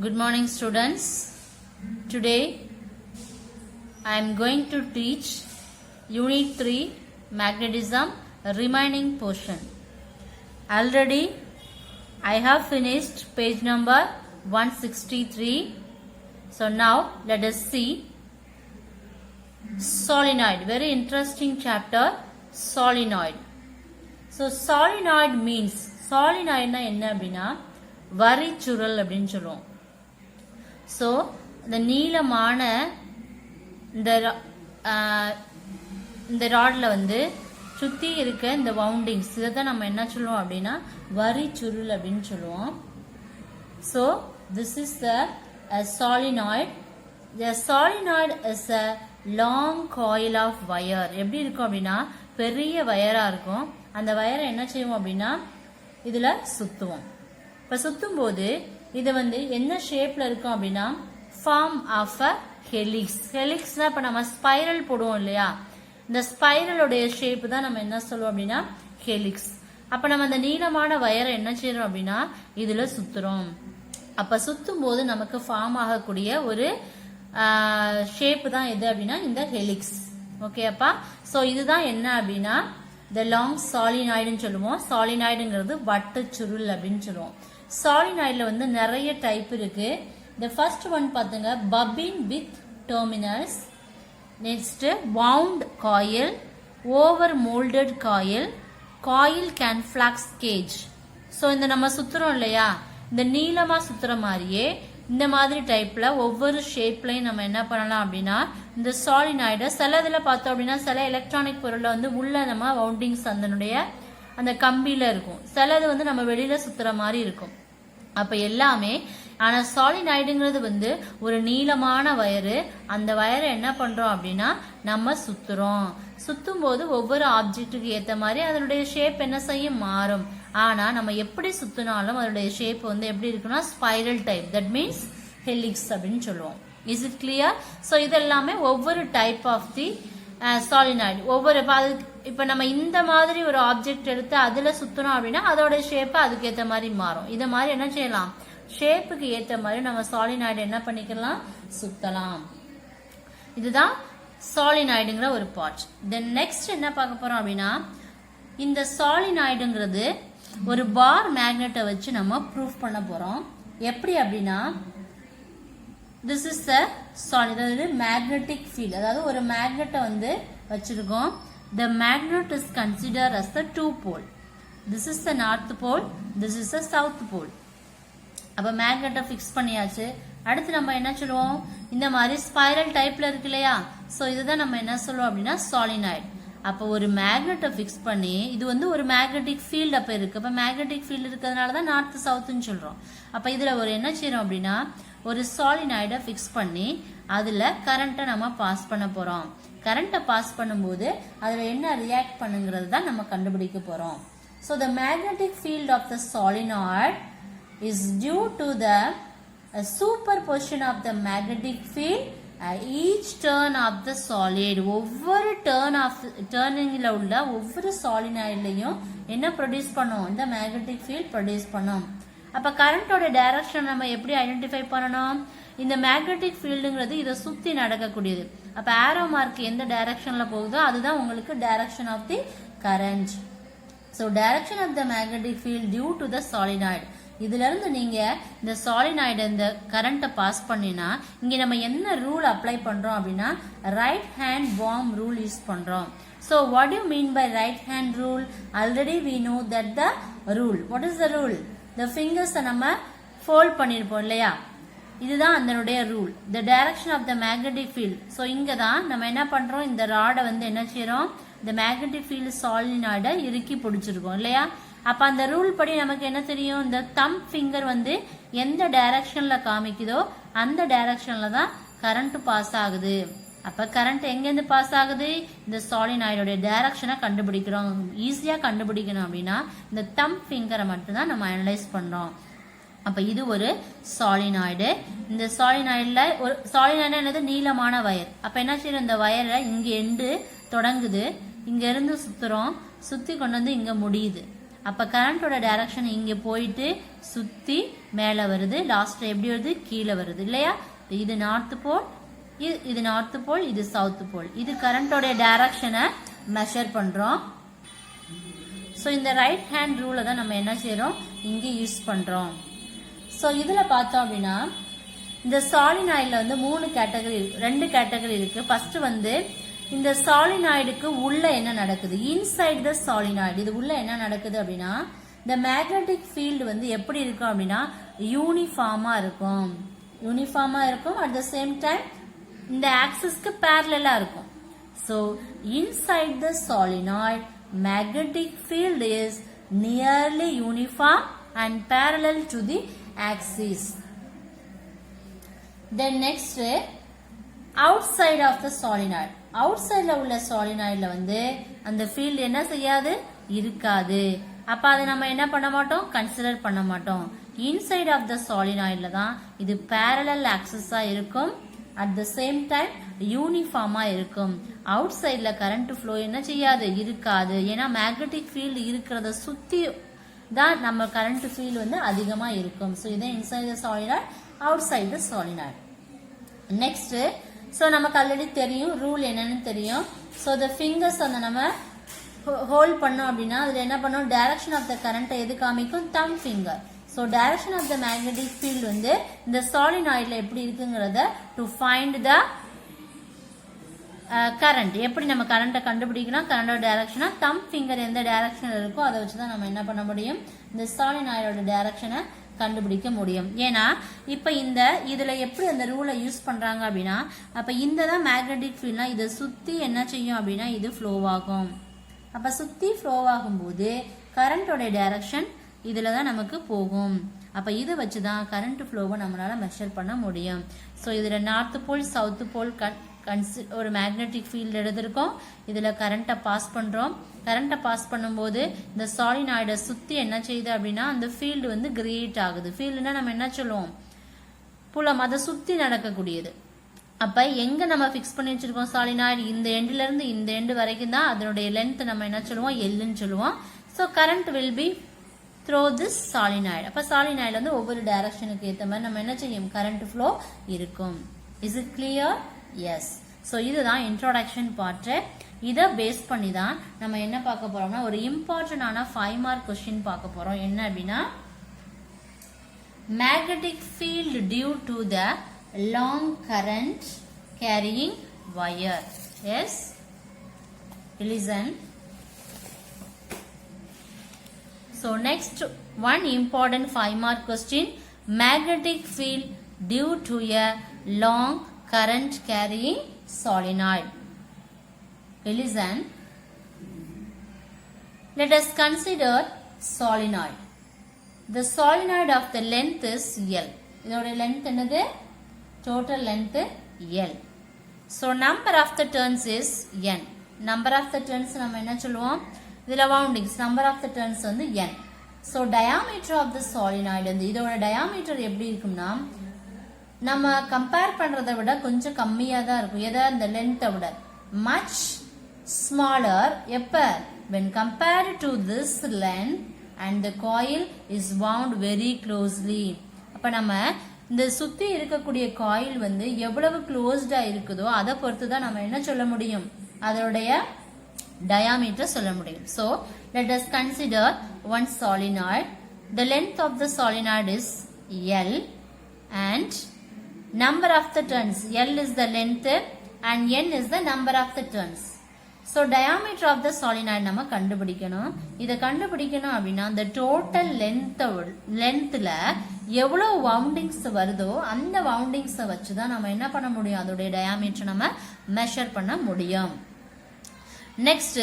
Good morning students. Today I am going to teach Unit 3 Magnetism remaining portion. Already I have finished page number 163. So now let us see solenoid. Very interesting chapter, solenoid. So solenoid means solenoid na enna appadina வரிச்சுருள் அப்படின்னு சொல்லுவோம். So இந்த நீளமான இந்த ராட்ல வந்து சுற்றி இருக்க இந்த வவுண்டிங்ஸ் இதை தான் நம்ம என்ன சொல்லுவோம் அப்படின்னா வரிச்சுருள் அப்படின்னு சொல்லுவோம். So this is the solenoid. The solenoid is a long coil of wire. எப்படி இருக்கும் அப்படின்னா பெரிய வயரா இருக்கும். அந்த வயரை என்ன செய்வோம் அப்படின்னா இதுல சுத்துவோம். இப்போ சுத்தும் போது இது வந்து என்ன ஷேப்ல இருக்கும் அப்படின்னா ஃபார்ம் ஆஃப் அ ஹெலிக்ஸ். ஹெலிக்ஸ்னா இப்போ நம்ம ஸ்பைரல் போடுவோம் இல்லையா, இந்த ஸ்பைரலுடைய ஷேப் தான் நம்ம என்ன சொல்லுவோம் அப்படின்னா ஹெலிக்ஸ். அப்ப நம்ம அந்த நீளமான வயரை என்ன செய்யறோம் அப்படின்னா இதுல சுத்துறோம். அப்ப சுத்தும் போது நமக்கு ஃபார்ம் ஆகக்கூடிய ஒரு ஷேப் தான் எது அப்படின்னா இந்த ஹெலிக்ஸ். ஓகே அப்பா, சோ இதுதான் என்ன அப்படின்னா the long solenoid சொல்லுவோம். solenoidங்கிறது வட்ட சுருள் அப்படின்னு சொல்லுவோம். solenoidல வந்து நிறைய டைப் இருக்கு. the first one பாத்துங்க, bobbin with terminals. next wound coil, over molded coil, coil can flux cage. so இந்த நம்ம சுத்துறோம் இல்லையா, இந்த நீளமா சுத்துற மாதிரியே இந்த மாதிரி டைப்ல ஒவ்வொரு ஷேப்லயும் நம்ம என்ன பண்ணலாம் அப்படின்னா இந்த சாலினாய்ட சில இதுல பார்த்தோம் அப்படின்னா சில எலக்ட்ரானிக் பொருள்ல வந்து உள்ள நம்ம வவுண்டிங்ஸ் அந்த கம்பியில இருக்கும், சிலது வந்து நம்ம வெளியில சுத்துற மாதிரி இருக்கும். அப்ப எல்லாமே ஆனா சாலினாய்டுங்கிறது வந்து ஒரு நீளமான வயரு. அந்த வயரை என்ன பண்றோம் அப்படின்னா நம்ம சுத்துறோம். சுத்தும் போது ஒவ்வொரு ஆப்ஜெக்டுக்கு ஏத்த மாதிரி அதனுடைய ஷேப் என்ன செய்யும் மாறும். ஆனா நம்ம எப்படி சுத்தினாலும் அதனுடைய ஷேப் வந்து எப்படி இருக்குன்னா spiral type, that means helix அப்படின்னு சொல்லுவோம். Is it clear? சோ இதெல்லாமே ஒவ்வொரு டைப் ஆஃப் தி சாலினாய்டு. ஒவ்வொரு இப்ப நம்ம இந்த மாதிரி ஒரு ஆப்ஜெக்ட் எடுத்து அதுல சுத்தணும் அப்படின்னா அதோட ஷேப் அதுக்கு ஏத்த மாதிரி மாறும். இத மாதிரி என்ன செய்யலாம், ஷேப்புக்கு ஏத்த மாதிரி நம்ம சாலினாய்டு என்ன பண்ணிக்கலாம், சுத்தலாம். இதுதான் சாலினாய்டுங்கிற ஒரு பார்ட். தென் நெக்ஸ்ட் என்ன பார்க்க போறோம் அப்படின்னா இந்த சாலினாய்டுங்கிறது ஒரு பார் மேக்னெட்டை வச்சு நம்ம ப்ரூஃப் பண்ண போறோம். எப்படி அப்படின்னா this is a solid, அதாவது magnetic field. அதாவது ஒரு மேக்னெட்டை வந்து வச்சிருக்கோம். the magnet is considered as the two pole. this is the north pole, this is the south pole. அப்ப மேக்னெட்டை ஃபிக்ஸ் பண்ணியாச்சு. அடுத்து நம்ம என்ன சொல்லுவோம், இந்த மாதிரி ஸ்பைரல் டைப்ல இருக்கு இல்லையா, சோ இதுதான் நம்ம என்ன சொல்லுவோம் அப்படின்னா சாலினாய்டு. அப்போ ஒரு மேக்னெட்டை ஃபிக்ஸ் பண்ணி இது வந்து ஒரு மேக்னெட்டிக் ஃபீல்டு அப்ப இருக்கு. அப்ப மேக்னெட்டிக் ஃபீல்டு இருக்கிறதுனால தான் நார்த் சவுத்னு சொல்றோம். அப்ப இதுல ஒரு என்ன செய்யறோம் அப்படின்னா ஒரு சாலினாய்டை ஃபிக்ஸ் பண்ணி அதுல கரண்ட்டை நம்ம பாஸ் பண்ண போறோம். கரண்ட்டை பாஸ் பண்ணும்போது அதுல என்ன ரியாக்ட் பண்ணுங்கிறது தான் நம்ம கண்டுபிடிக்க போறோம். So the magnetic field of the solenoid is due to the superposition of the magnetic field each turn of the solid. ஒவ்வொரு டர்னிங்ல உள்ள ஒவ்வொரு சாலினாய்ட்லயும் என்ன ப்ரொடியூஸ் பண்ணும், இந்த மேக்னெட்டிக் ஃபீல்ட் ப்ரொடியூஸ் பண்ணும். அப்ப கரண்டோட டைரக்ஷன் நம்ம எப்படி ஐடென்டிஃபை பண்ணணும், இந்த மேக்னெட்டிக் ஃபீல்டுங்கிறது இதை சுத்தி நடக்கக்கூடியது. அப்ப ஆரோ மார்க் எந்த டைரக்ஷன்ல போகுதோ அதுதான் உங்களுக்கு direction of the current. So direction of the magnetic field due to the solenoid. இதுல இருந்து நீங்க இந்த சாலினாய்டு இந்த கரண்ட்டை பாஸ் பண்ணினா இங்க நம்ம என்ன ரூல் அப்ளை பண்றோம் அப்படின்னா right hand warm rule use பண்றோம். So what do you mean by right hand rule? Already we know that the rule. What is the rule? The fingers நம்ம fold பண்ணிருப்போம் இல்லையா, இதுதான் அதனுடைய rule. The direction of the magnetic field. So இங்க தான் நம்ம என்ன பண்றோம், இந்த ராடை வந்து என்ன செய்யறோம், இந்த மேக்னெட்டிக் ஃபீல்டு சாலினாய்டை இறுக்கி பிடிச்சிருக்கோம் இல்லையா. அப்ப அந்த ரூல் படி நமக்கு என்ன தெரியும், இந்த தம் ஃபிங்கர் வந்து எந்த டைரக்ஷன்ல காமிக்குதோ அந்த டைரக்ஷன்ல தான் கரண்ட் பாஸ் ஆகுது. அப்ப கரண்ட் எங்க இருந்து பாஸ் ஆகுது, இந்த சாலினாய்டோட டைரக்ஷனை கண்டுபிடிக்கிறோம். ஈஸியா கண்டுபிடிக்கணும் அப்படின்னா இந்த தம் ஃபிங்கரை மட்டும் தான் நம்ம அனலைஸ் பண்றோம். அப்ப இது ஒரு சாலினாய்டு. இந்த சாலினாய்டுல ஒரு சாலினாய்டு என்னது, நீளமான வயர். அப்ப என்ன செய்யறோம், இந்த வயரை இங்க எண்டு தொடங்குது, இங்க இருந்து சுத்துறோம், சுத்தி கொண்டு வந்து இங்க முடியுது. அப்ப கரண்டோட டைரக்ஷன் இங்க போயிட்டு சுத்தி மேலே வருது, லாஸ்ட்ல எப்படி வருது, கீழே வருது இல்லையா. இது நார்த் போல், இது நார்த் போல், இது சவுத் போல். இது கரண்டோட டைரக்ஷனை மெஷர் பண்றோம். ஸோ இந்த ரைட் ஹேண்ட் ரூலை தான் நம்ம என்ன செய்யறோம், இங்கே யூஸ் பண்றோம். ஸோ இதுல பார்த்தோம் அப்படின்னா இந்த சாலினாய்டில் வந்து 2 கேட்டகரி இருக்கு. ஃபர்ஸ்ட் வந்து இந்த சாலினாய்டுக்கு உள்ள என்ன நடக்குது, இன்சைட் த சாலினாய்டு, இது உள்ள என்ன நடக்குது அப்படின்னா இந்த மேக்னெட்டிக் ஃபீல்டு வந்து எப்படி இருக்கும் அப்படின்னா யூனிஃபார்மா இருக்கும். அட் த சேம் டைம் இந்த ஆக்சிஸ்க்கு பேரலா இருக்கும். So inside the solenoid magnetic field is nearly uniform and parallel to the axis. Then next, outside of the solenoid, outside உள்ள solenoidல வந்து அந்த field என்ன செய்யாது, இருக்காது. அப்ப அதை நம்ம என்ன பண்ண மாட்டோம், கன்சிடர் பண்ண மாட்டோம். inside of the solenoidல தான் இது parallel axis இருக்கும். at the same time யூனிஃபார்மா இருக்கும். அவுட் சைட்ல கரண்ட் ஃப்ளோ என்ன செய்யாது, இருக்காது. ஏன்னா மேக்னெட்டிக் ஃபீல்டு இருக்கிறத சுத்தி தான் நம்ம கரண்ட் ஃபீல்டு வந்து அதிகமா இருக்கும். ஸோ இதான் inside the solenoid, outside the solenoid. Next, so நமக்கு ஆல்ரெடி தெரியும் ரூல் என்னன்னு தெரியும். ஸோ த ஃபிங்கர்ஸ் அந்த நம்ம ஹோல்ட் பண்ணோம் அப்படின்னா அதுல என்ன பண்ணோம், டைரக்ஷன் ஆஃப் த கரண்ட்டை எது காமிக்கும், thumb finger. So direction of the magnetic field வந்து இந்த சாலினாய்டில் எப்படி இருக்குங்கிறத டு ஃபைண்ட் த கரண்ட், எப்படி நம்ம கரண்ட்டை கண்டுபிடிக்கணும், கரண்டோட டைரக்ஷனா தம் ஃபிங்கர் எந்த டைரக்ஷன் இருக்கோ அதை வச்சுதான் நம்ம என்ன பண்ண முடியும், இந்த சாலினாய்டோட டைரக்ஷனை கண்டுபிடிக்க முடியும். ஏன்னா இப்ப இதுல எப்படி அந்த ரூலை யூஸ் பண்றாங்க அப்படின்னா, அப்ப இந்த தான் மேக்னெட்டிக் ஃபீல்ட்னா இதை சுத்தி என்ன செய்யும் அப்படின்னா இது ஃப்ளோ ஆகும். அப்ப சுத்தி ஃப்ளோ ஆகும் போது கரண்டோட டைரக்ஷன் இதுல தான் நமக்கு போகும். அப்ப இதை வச்சுதான் கரண்ட் ஃப்ளோவை நம்மளால மெஷர் பண்ண முடியும். ஸோ இதுல நார்த் போல் சவுத் போல் ஒரு மேக்னெட்டிக் ஃபீல்டு எடுத்திருக்கோம். இதுல கரண்ட்டை பாஸ் பண்றோம். கரண்ட்டை பாஸ் பண்ணும்போது இந்த சாலினாய்டை சுத்தி என்ன செய்யுது அப்படின்னா அந்த ஃபீல்டு வந்து கிரியேட் ஆகுது. ஃபீல்டுனா நம்ம என்ன சொல்லுவோம், புலம், அதை சுத்தி நடக்கக்கூடியது. அப்ப எங்க நம்ம பிக்ஸ் பண்ணி வச்சிருக்கோம் சாலினாய்டு, இந்த எண்ட்ல இருந்து இந்த எண்டு வரைக்கும் தான் அதனுடைய லென்த் நம்ம என்ன சொல்லுவோம், எல்லுன்னு சொல்லுவோம். So current will be through this solenoid. அப்ப சாலினாய்டு வந்து ஒவ்வொரு டைரக்ஷனுக்கு ஏற்ற மாதிரி நம்ம என்ன செய்யும், கரண்ட் ஃப்ளோ இருக்கும். Is it clear? Yes. So இதுதான் இன்ட்ரோடக்ஷன் பார்ட். இதை பேஸ் பண்ணி தான் நம்ம என்ன பார்க்க போறோம்னா ஒரு இம்பார்ட்டன்டான 5 மார்க் கொஸ்டின் பார்க்க போறோம். என்ன அப்படின்னா magnetic field due to the long current carrying wire. Yes, listen. So next one important 5 mark question, magnetic field due to a long current carrying solenoid. Listen, let us consider solenoid. The solenoid of the length is L. இதோட length என்னது, total length L. So number of the turns is N. Number of the turns நம்ம என்ன சொல்லுவோம், இதுல woundings, number of the turns வந்து n. So diameter of the solenoid வந்து இதோட diameter எப்படி இருக்கும்னா நம்ம கம்பேர் பண்றதை விட கொஞ்சம் கம்மியா தான் இருக்கும். எதை, இந்த லென்த்தை விட much smaller. எப்ப, when compared to this length and the coil is wound very closely. அப்ப நம்ம இந்த சுத்தி இருக்கக்கூடிய காயில் வந்து எவ்வளவு க்ளோஸ்டா இருக்குதோ அதை பொறுத்து தான் நம்ம என்ன சொல்ல முடியும், அதோடைய diameter சொல்ல முடியும். So let us consider one solenoid. The length of the solenoid is L and number of the turns, L is the length and N is the number of the turns. So diameter of the solenoid நம்ம கண்டுபிடிக்கணும். இதை கண்டுபிடிக்கணும் அப்படின்னா the total lengthல எவ்வளவு woundings வருதோ அந்த woundings வச்சு தான் நம்ம என்ன பண்ண முடியும், அதோடைய diameter நம்ம மெஷர் பண்ண முடியும். நெக்ஸ்ட்,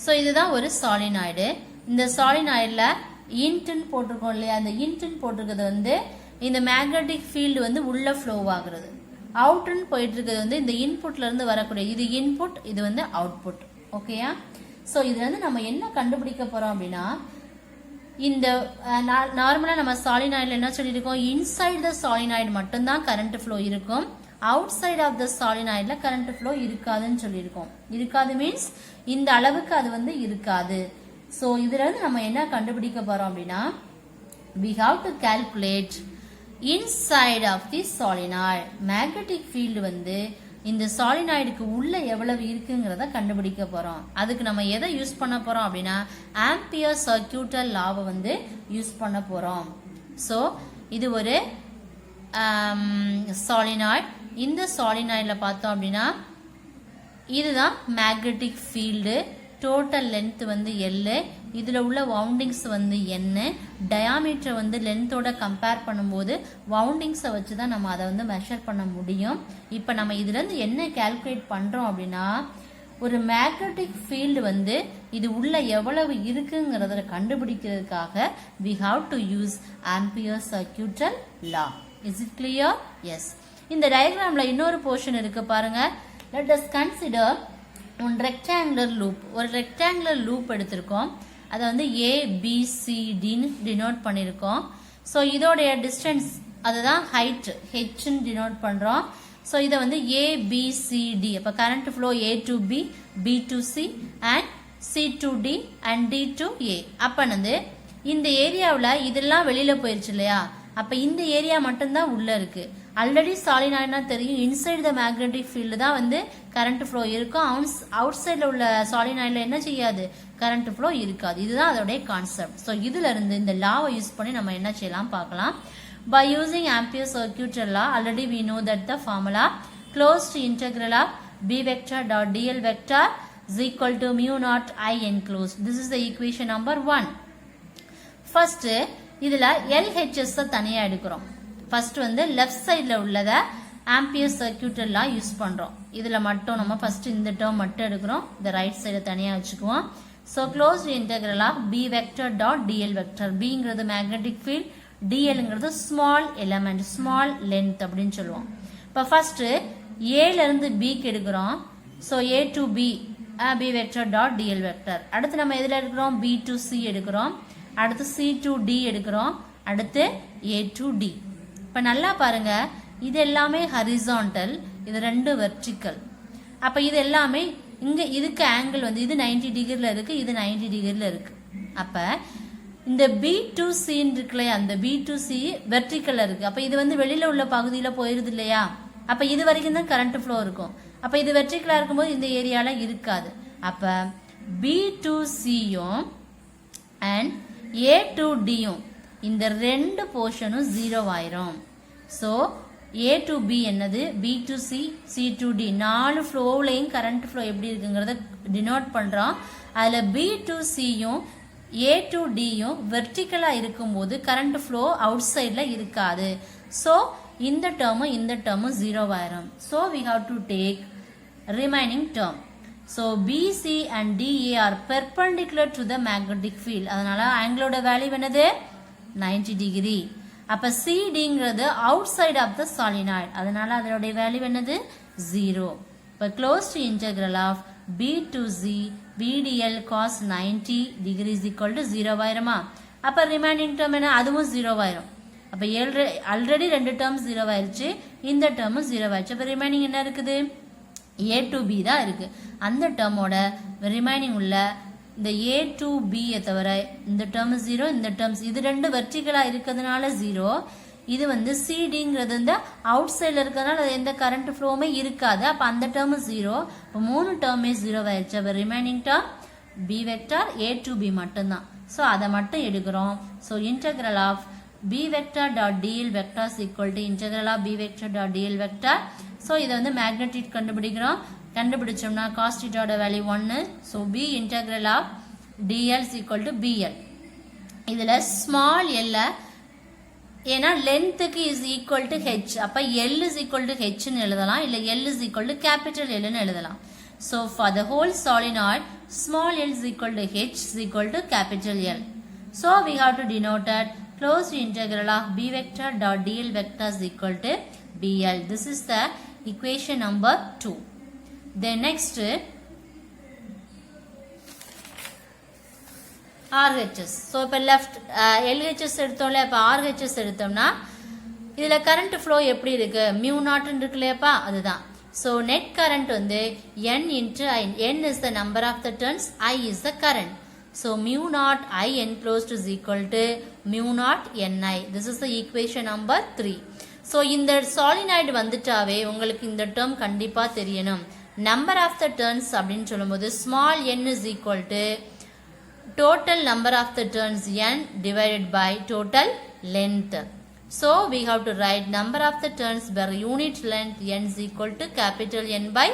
ஸோ இதுதான் ஒரு சாலினாய்டு. இந்த சாலினாய்டில் இன்ட்னு போட்டிருக்கோம் இல்லையா, அந்த இன்ட்னு போட்டிருக்கிறது வந்து இந்த மேக்னெட்டிக் ஃபீல்டு வந்து உள்ள ஃப்ளோ ஆகுறது. அவுட்னு போயிட்டு இருக்கிறது வந்து இந்த இன்புட்ல இருந்து வரக்கூடிய, இது இன்புட், இது வந்து அவுட்புட். ஓகேயா? ஸோ இதுல இருந்து நம்ம என்ன கண்டுபிடிக்க போறோம் அப்படின்னா, இந்த நார்மலா நம்ம சாலினாய்டில் என்ன சொல்லியிருக்கோம், இன்சைட் த சாலினாய்டு மட்டும்தான் கரண்ட் ஃப்ளோ இருக்கும், அவுட் சைட் ஆஃப் த சாலினாய்ட்ல கரண்ட் ஃப்ளோ இருக்காதுன்னு சொல்லியிருக்கோம். இருக்காது மீன்ஸ் இந்த அளவுக்கு அது வந்து இருக்காது. ஸோ இதுல இருந்து நம்ம என்ன கண்டுபிடிக்க போறோம் அப்படின்னா we have to calculate inside of the solenoid. Magnetic field வந்து இந்த சாலினாய்டுக்கு உள்ள எவ்வளவு இருக்குங்கிறத கண்டுபிடிக்க போறோம். அதுக்கு நம்ம எதை யூஸ் பண்ண போறோம் அப்படின்னா ஆம்பியர் சர்க்யூட்டல் லாவை வந்து யூஸ் பண்ண போறோம். ஸோ இது ஒரு சாலினாய்டு. இந்த சாலினாய்டுல பார்த்தோம் அப்படின்னா இதுதான் மேக்னெட்டிக் ஃபீல்டு. டோட்டல் லென்த் வந்து எல், இதில் உள்ள வவுண்டிங்ஸ் வந்து என்ன, டயாமீட்டரை வந்து லென்த்தோட கம்பேர் பண்ணும்போது வவுண்டிங்ஸை வச்சு தான் நம்ம அதை வந்து மெஷர் பண்ண முடியும். இப்போ நம்ம இதுலேருந்து என்ன கால்குலேட் பண்ணுறோம் அப்படின்னா ஒரு மேக்னெட்டிக் ஃபீல்டு வந்து இது உள்ள எவ்வளவு இருக்குங்கிறத கண்டுபிடிக்கிறதுக்காக we have to use Ampere circuital law. Is it clear? Yes. இந்த டயக்ராம்ல இன்னொரு போர்ஷன் இருக்கு பாருங்க. Let us consider one rectangular loop. ஒரு rectangular loop எடுத்திருக்கோம். அதை வந்து ABCDன்னு டினோட் பண்ணியிருக்கோம். ஸோ இதோடைய டிஸ்டன்ஸ் அதுதான் ஹைட் ஹெச்ன்னு டினோட் பண்ணுறோம். ஸோ இதை வந்து ABCD. அப்போ current flow A to B, B to C and C to D and D to A. அப்போ வந்து இந்த ஏரியாவில் இதெல்லாம் வெளியில் போயிடுச்சு இல்லையா, அப்போ இந்த ஏரியா மட்டும்தான் உள்ளே இருக்கு. ஆல்ரெடி சாலினாய்டுனா தெரியும், இன்சைட் த மேக்னெட்டிக் ஃபீல்டு தான் வந்து கரண்ட் ஃப்ளோ இருக்கும். அவுட் சைடில் உள்ள சாலினாய்டில் என்ன செய்யாது, கரண்ட் ஃப்ளோ இருக்காது. இதுதான் அதோடைய கான்செப்ட். ஸோ இதுல இருந்து இந்த லாவை யூஸ் பண்ணி நம்ம என்ன செய்யலாம் பார்க்கலாம். By using Ampere circuital law, already we know that the formula closed integral of B vector dot dl vector is equal to mu naught I enclosed. This is the equation number 1. First, இதுல LHS தனியா எடுக்கிறோம். First வந்து left சைடில் உள்ளதை ampere சர்க்யூட்டல் லா use பண்ணுறோம். இதில் மட்டும் நம்ம ஃபர்ஸ்ட் இந்த டேர்ம் மட்டும் எடுக்கிறோம், இந்த ரைட் சைடை தனியாக வச்சுக்குவோம். So closed integral of B vector dot DL vector. பிங்கிறது மேக்னெட்டிக் ஃபீல்ட், டிஎல்ங்கிறது ஸ்மால் எலமெண்ட், ஸ்மால் லென்த் அப்படின்னு சொல்லுவோம். இப்போ ஃபர்ஸ்ட் ஏலேருந்து பிக்கு எடுக்கிறோம். So A to B B vector dot DL vector. அடுத்து நம்ம எதில் எடுக்கிறோம், பி டு சி எடுக்கிறோம். அடுத்து சி டு டி எடுக்கிறோம். அடுத்து ஏ டு டி. இப்போ நல்லா பாருங்க, இது எல்லாமே ஹரிசான்டல், இது ரெண்டு வெர்டிக்கல். அப்போ இது எல்லாமே இங்கே இதுக்கு ஆங்கிள் வந்து இது 90 டிகிரியில் இருக்கு, இது 90 டிகிரியில் இருக்கு. அப்போ இந்த பி டு சின்னு இருக்குல்லையா, அந்த பி டு சி வெர்டிக்கல்ல இருக்கு. அப்போ இது வந்து வெளியில உள்ள பகுதியில் போயிருது இல்லையா, அப்போ இது வரைக்கும் தான் கரண்ட் ஃப்ளோ இருக்கும். அப்போ இது வெர்டிக்கலா இருக்கும்போது இந்த ஏரியால இருக்காது. அப்போ பி டு சியும் அண்ட் ஏ டு டியும் இந்த ரெண்டு போர்ஷனும் 0 ஆயிரும். ஸோ ஏ டு பி என்னது, B to C, C to D, 4 ஃப்ளோவிலையும் கரண்ட் ஃப்ளோ எப்படி இருக்குங்கிறத டினோட் பண்ணுறோம். அதில் பி டு சியும் ஏ டு டியும் வெர்டிக்கலாக இருக்கும்போது கரண்ட் ஃப்ளோ அவுட் சைடில் இருக்காது. ஸோ இந்த டேர்மும் இந்த டேர்மும் 0 ஆயிரும். So we have to take remaining term. So BC and DA are perpendicular to the magnetic field. அதனால ஆங்கிளோட வேல்யூ என்னது, 90 டிகிரி. அப்போ சிடிங்கிறது outside of the solenoid, அதனால அதனுடைய வேல்யூ என்னது, 0. இப்போ close to integral of B to C BDL cos 90 டிகிரி இஸ் ஈக்குவல் டு 0 ஆயிருமா. அப்போ ரிமைனிங் டேர்ம் என்ன, அதுவும் 0 ஆயிரும். அப்போ ஆல்ரெடி ரெண்டு டேர்ம் 0 ஆயிருச்சு, இந்த டேர்மும் 0 ஆயிடுச்சு. அப்போ ரிமைனிங் என்ன இருக்குது, ஏ டு பி தான் இருக்கு. அந்த டேர்மோட ரிமைனிங் உள்ள இந்த ஏ டு பியை தவிர இந்த டேர்ம் 0, இந்த டேர்ம்ஸ் இது ரெண்டு வெர்டிகலா இருக்கிறதுனால 0. இது வந்து சிடிங்கிறது இந்த அவுட் சைடில் இருக்கிறதுனால எந்த கரண்ட் ஃப்ளோவுமே இருக்காது. அப்போ அந்த டேர்ம் 0. இப்போ 3 டேர்மே 0 ஆயிடுச்சு. அப்போ remaining term B vector A to B மட்டும்தான். ஸோ அதை மட்டும் எடுக்கிறோம். So integral of B vector dot DL vector equal to integral of B vector dot DL vector. So இதை வந்து மேக்னெட்டிக் கண்டுபிடிக்கிறோம். கண்டுபிடிச்சோம்னா காஸ் தீட்டாவோட value 1. So B integral of DL equal to BL. இதில் ஸ்மால் எல்ல ஏன்னா லென்த்துக்கு இஸ் ஈக்குவல் டு ஹெச், அப்போ எல் இஸ் ஈக்குவல் டு ஹெச்னு எழுதலாம், இல்லை L is equal to capital எல்னு எழுதலாம். So for the whole solenoid small L is equal to H is equal to capital L. So we have to denote closed integral of b vector dot dl vector is equal to bl. This is the equation number 2. Then next RHS. So இப்போ left LHS எடுத்தோம்ல, இப்போ RHS எடுத்தோம்னா இதில் current flow எப்படி இருக்கு, mu naught இருக்குல்லையாப்பா, அதுதான். So net current வந்து N into I. N is the number of the turns, I is the current. So mu naught I enclosed is equal to mu naught Ni. This is the equation number 3. So இந்த solenoid வந்துட்டாவே உங்களுக்கு இந்த term கண்டிப்பா தெரியணும். Number of the turns அப்படின்னு சொல்லும்போது small n is equal to total number of the turns n divided by total length. So we have to write number of the turns per unit length n is equal to capital N by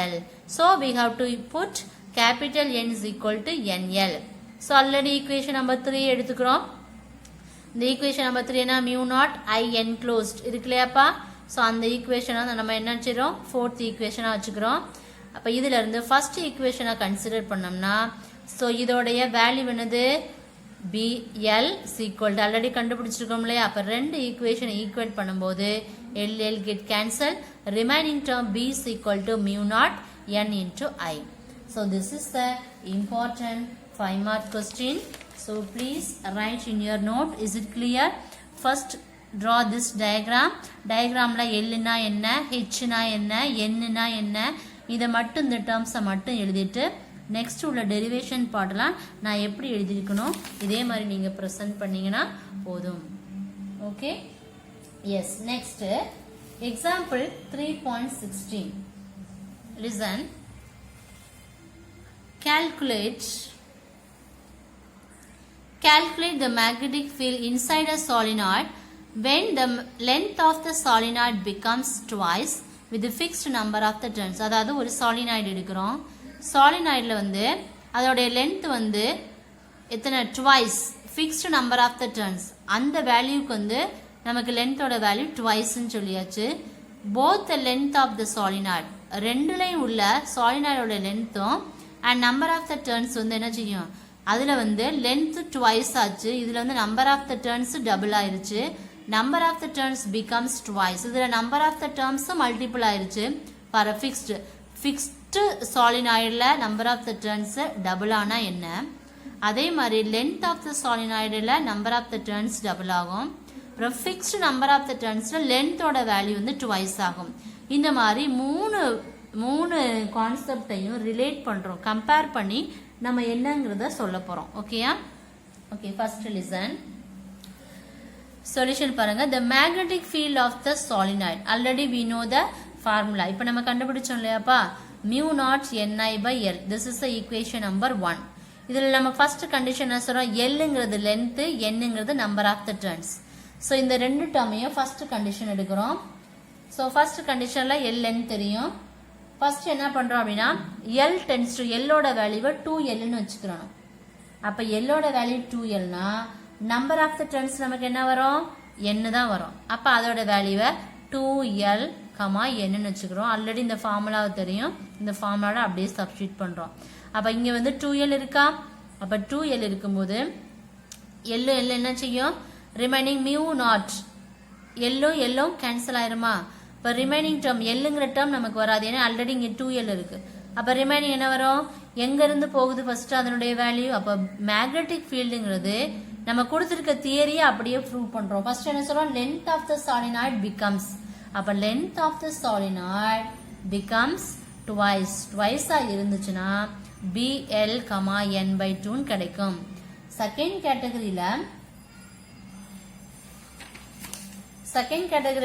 L. So we have to put capital N is equal to NL. So already equation number 3 எடுத்துக்கிறோம். இந்த equation number 3 என்ன mu naught I enclosed இருக்குலையாப்பா. So அந்த equation நம்ம என்ன வச்சிரோம் 4th equation வச்சுக்கிறோம். அப்ப இதில இருந்து first equation கன்சிடர் பண்ணோம்னா so இதோடைய வேல்யூ என்னது BL is equal to already கண்டுபிடிச்சிருக்கோம் இல்லையா. அப்ப ரெண்டு ஈக்குவேஷன் ஈக்குவேட் பண்ணும்போது LL get cancel, remaining term B is equal to mu naught N into I. So this is the important 5-mark question. So please write in your note. Is it clear? First draw this diagram. Diagramல L னா என்ன, H னா என்ன, N னா என்ன, இத மட்டும் இந்த terms மட்டும் எழுதிட்டு நெக்ஸ்ட் உள்ள டெரிவேஷன் பார்ட்லாம் நான் எப்படி எழுதிருக்கணும் இதே மாதிரி நீங்க பிரசன்ட் பண்ணீங்கனா போதும். Okay yes next example 3.16 listen calculate the magnetic field inside a solenoid when the length of the solenoid becomes twice with a fixed number of the turns. அதாவது ஒரு solenoid எடுக்கிறோம். solenoidல வந்து அதோட length வந்து எத்தனை twice fixed number of the turns அந்த வேல்யூக்கு வந்து நமக்கு length ஓட வேல்யூ twice ன்னு சொல்லியாச்சு. both the length of the solenoid ரெண்டுலயும் உள்ள solenoid ஓட lengthம் and number of the turns வந்து என்ன செய்யும் அதுல வந்து length twice ஆச்சு. இதுல வந்து number of the turns double ஆயிருச்சு. number of the turns becomes twice. இதுல number of the terms multiple ஆயிருச்சு. for a fixed solenoidல number of the turns double ஆனா என்ன, அதே மாதிரி length of the solenoidல number of the turns double ஆகும். அப்புறம் fixed number of the turnsல length ஓட value வந்து twice ஆகும். இந்த மாதிரி மூணு கான்செப்டையும் ரிலேட் பண்றோம், கம்பேர் பண்ணி நம்ம என்னங்கறத சொல்ல போறோம். ஓகேயா? Okay first listen. சொல்யூஷன் பாருங்க. the magnetic field of the solenoid already we know the formula. இப்போ நம்ம கண்டுபிடிச்சோம் இல்லையாப்பா mu naught Ni by L. this is the equation number 1. இதுல நம்ம first condition என்ன சொல்றோம் Lங்கிறது length, Nங்கிறது number of the turns. so இந்த ரெண்டு டேர்மையும் first condition எடுக்கிறோம். so first conditionல L length தெரியும். first என்ன பண்றோம் அப்படினா L tends to L ஓட வேல்யூவை 2L ன்னு வச்சுக்கிறோம். அப்ப L ஓட வேல்யூ 2L னா number of the turns நமக்கு என்ன வரும் N தான் வரும். அப்ப அதோட வேல்யூவை 2L N ன்னு வச்சுக்கிறோம். ஆல்ரெடி இந்த ஃபார்முலாவை தெரியும். இந்த ஃபார்முலாவை அப்படியே சப்ஸ்டிட்யூட் பண்றோம். அப்ப இங்க வந்து 2L இருக்கா. அப்ப 2L இருக்கும்போது L என்ன செய்யும் remaining mu naught L cancel ஆயிருமா. இப்ப ரிமைனிங் டேர்ம் Lங்கற டேர்ம் நமக்கு வராது. ஏன்னா ஆல்ரெடி இங்க 2L இருக்கு. அப்ப ரிமைனிங் என்ன வரும் எங்க இருந்து போகுது ஃபர்ஸ்ட் அதனுடைய வேல்யூ. அப்ப மேக்னெட்டிக் ஃபீல்ட்ங்கிறது நம்ம கொடுத்திருக்க தியரியை அப்படியே ப்ரூவ் பண்றோம். ஃபர்ஸ்ட் என்ன சொல்றோம் length of the solenoid becomes. அப்ப length of the solenoid becomes twice இருந்துச்சுன்னா BL, N by 2 கிடைக்கும். செகண்ட் கேட்டகரியில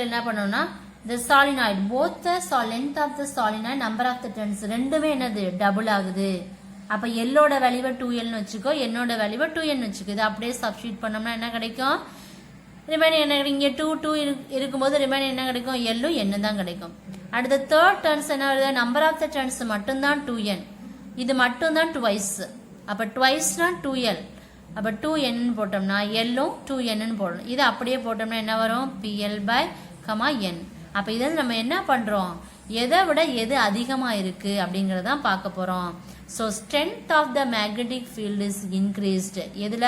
என்ன பண்ணோம்னா the solenoid both the length of the solenoid number of the turns ரெண்டுமே என்னது டபுள் ஆகுது. அப்ப L ஓட வேல்யூவை 2L ன்னு வச்சுக்கோ, N ஓட வேல்யூவை 2N வச்சுக்கோ. இது அப்படியே சப்ஸ்டிட்யூட் பண்ணோம்னா என்ன கிடைக்கும் ரிமைனிங் என்ன இங்க 2 இருக்கும்போது ரிமைனிங் என்ன கிடைக்கும் L N தான் கிடைக்கும். அடுத்த தேர்ட் டர்ன்ஸ் என்ன வருது நம்பர் ஆஃப் த டர்ன்ஸ் மட்டும் தான் 2N, இது மட்டும் தான் twice. அப்ப twiceனா 2L. அப்ப 2N போட்டோம்னா L 2N ன்னு போடணும். இது அப்படியே போட்டோம்னா என்ன வரும் PL by N. அப்ப இத நம்ம என்ன பண்றோம் எதை விட எது அதிகமா இருக்கு அப்படிங்கறத தான் பார்க்க போறோம். so strength of the magnetic field is increased எதுல